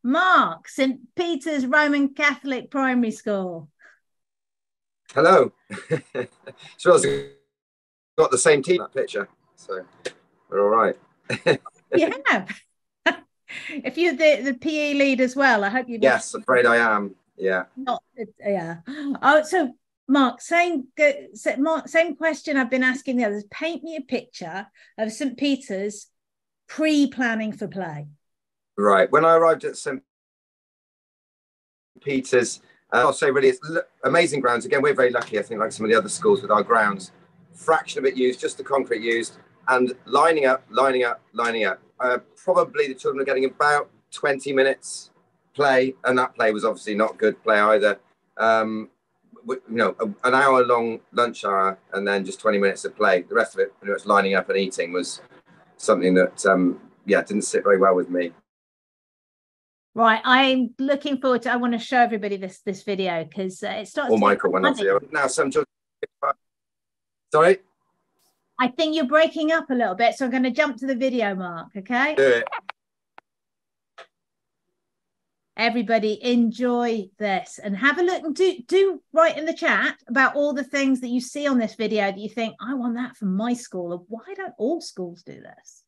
Mark, St. Peter's Roman Catholic Primary School. Hello. So I've got the same team in that picture, so we're all right. Yeah. If you're the PE lead as well, I hope you. Yes, afraid I am. Yeah. Not. Yeah. Oh, so Mark, same question I've been asking the others. Paint me a picture of St. Peter's pre-planning for play. Right. When I arrived at St. Peter's, I'll say really, it's amazing grounds. Again, we're very lucky, I think, like some of the other schools with our grounds. Fraction of it used, just the concrete used, and lining up. Probably the children are getting about 20 minutes play, and that play was obviously not good play either. An hour long lunch hour and then just 20 minutes of play. The rest of it, pretty much lining up and eating, was something that didn't sit very well with me. Right, I'm looking forward to. I want to show everybody this video because it starts. Oh, Michael, when I see you now, some children. Sorry. I think you're breaking up a little bit, so I'm going to jump to the video, Mark. Okay. Do it. Everybody enjoy this and have a look, and do write in the chat about all the things that you see on this video that you think, I want that from my school, or why don't all schools do this?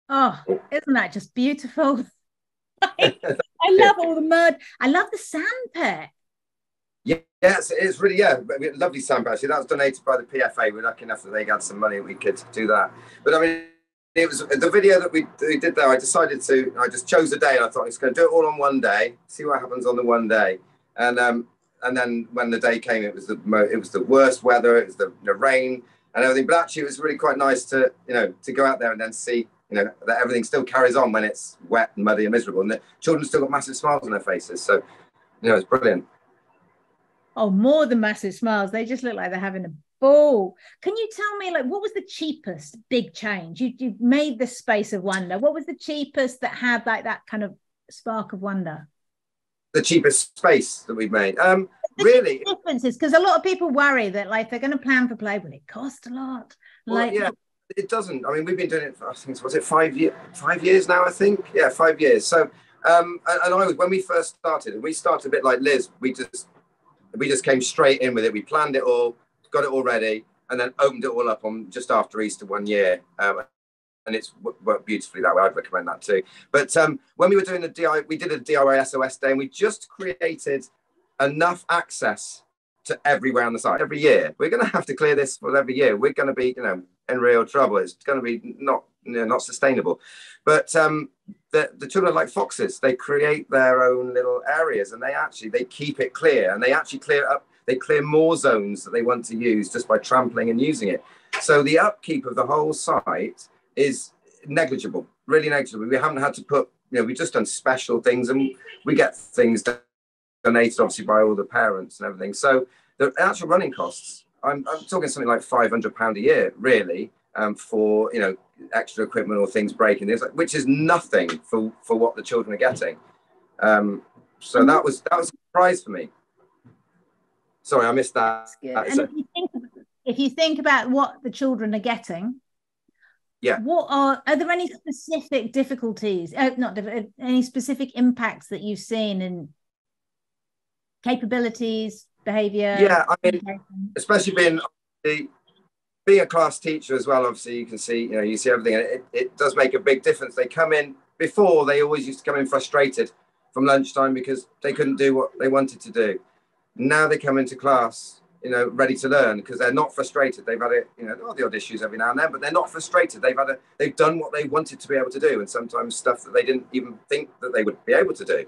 Oh, isn't that just beautiful? I love all the mud. I love the sandpit. Yes, it's really, lovely sandpit. Actually, that was donated by the PFA. We're lucky enough that they had some money, we could do that. But I mean, it was the video that we did there. I just chose a day, and I thought I was going to do it all on one day, see what happens on the one day. And then when the day came, it was the worst weather. It was the rain and everything. But actually, it was really quite nice to go out there and then see that everything still carries on when it's wet and muddy and miserable, and the children still got massive smiles on their faces. So it's brilliant. Oh, more than massive smiles. They just look like they're having a ball. Can you tell me, what was the cheapest big change? You made this space of wonder. What was the cheapest that had that kind of spark of wonder? The cheapest space that we've made. Really differences, because a lot of people worry that if they're going to plan for play, will it cost a lot? Well, it doesn't. I mean, we've been doing it for, I think, was it 5 years now, I think? Yeah, 5 years. So, when we first started, and we started a bit like Liz, we just came straight in with it. We planned it all, got it all ready, and then opened it all up on just after Easter one year. And it's worked beautifully that way. I'd recommend that too. But when we were doing we did a DIY SOS day, and we just created enough access to everywhere on the site every year. We're going to have to clear this for every year. We're going to be, in real trouble. It's going to be not sustainable. But the children are like foxes. They create their own little areas, and they keep it clear, and they actually clear it up. They clear more zones that they want to use just by trampling and using it. So the upkeep of the whole site is negligible, really negligible. We haven't had to put, we've just done special things, and we get things donated obviously by all the parents and everything. So The actual running costs, I'm talking something like £500 a year, really, for, you know, extra equipment or things breaking, which is nothing for what the children are getting. So that was a surprise for me. Sorry, I missed that. And if you think about what the children are getting, yeah, what are there any specific difficulties? Any specific impacts that you've seen in capabilities, behaviour? Yeah, I mean, especially being a class teacher as well. Obviously, you can see, you know, you see everything, and it does make a big difference. They come in before; they always used to come in frustrated from lunchtime because they couldn't do what they wanted to do. Now they come into class, you know, ready to learn because they're not frustrated. They've had it, you know, the odd issues every now and then, but they're not frustrated. They've done what they wanted to be able to do, and sometimes stuff that they didn't even think that they would be able to do.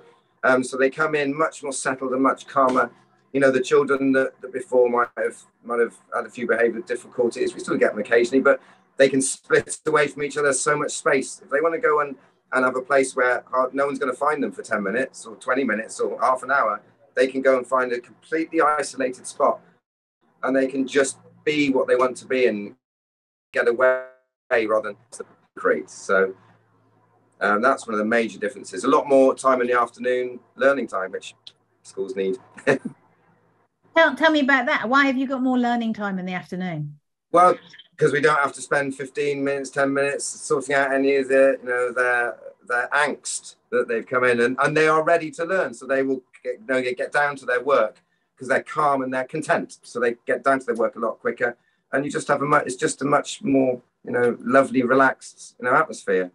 So they come in much more settled and much calmer. You know, the children that before might have had a few behavioural difficulties. We still get them occasionally, but they can split away from each other. There's so much space. If they want to go and have a place where no one's going to find them for 10 minutes or 20 minutes or half an hour, they can go and find a completely isolated spot, and they can just be what they want to be and get away rather than create. So that's one of the major differences. A lot more time in the afternoon, learning time, which schools need. Tell me about that. Why have you got more learning time in the afternoon? Well, because we don't have to spend 15 minutes, 10 minutes sorting out any of their angst that they've come in, and they are ready to learn. So they will get down to their work because they're calm and they're content. So they get down to their work a lot quicker, and you just have it's just a much more, you know, lovely, relaxed, you know, atmosphere.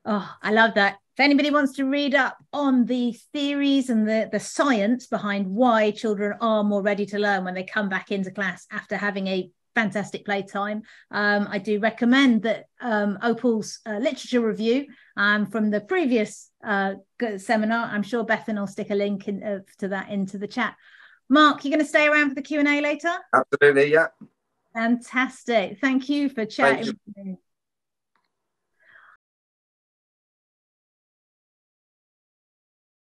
Oh, I love that. If anybody wants to read up on the theories and the science behind why children are more ready to learn when they come back into class after having a fantastic playtime, I do recommend that Opal's literature review from the previous seminar. I'm sure Bethan will stick a link to that into the chat. Mark, you're going to stay around for the Q&A later? Absolutely, yeah. Fantastic. Thank you for chatting with me.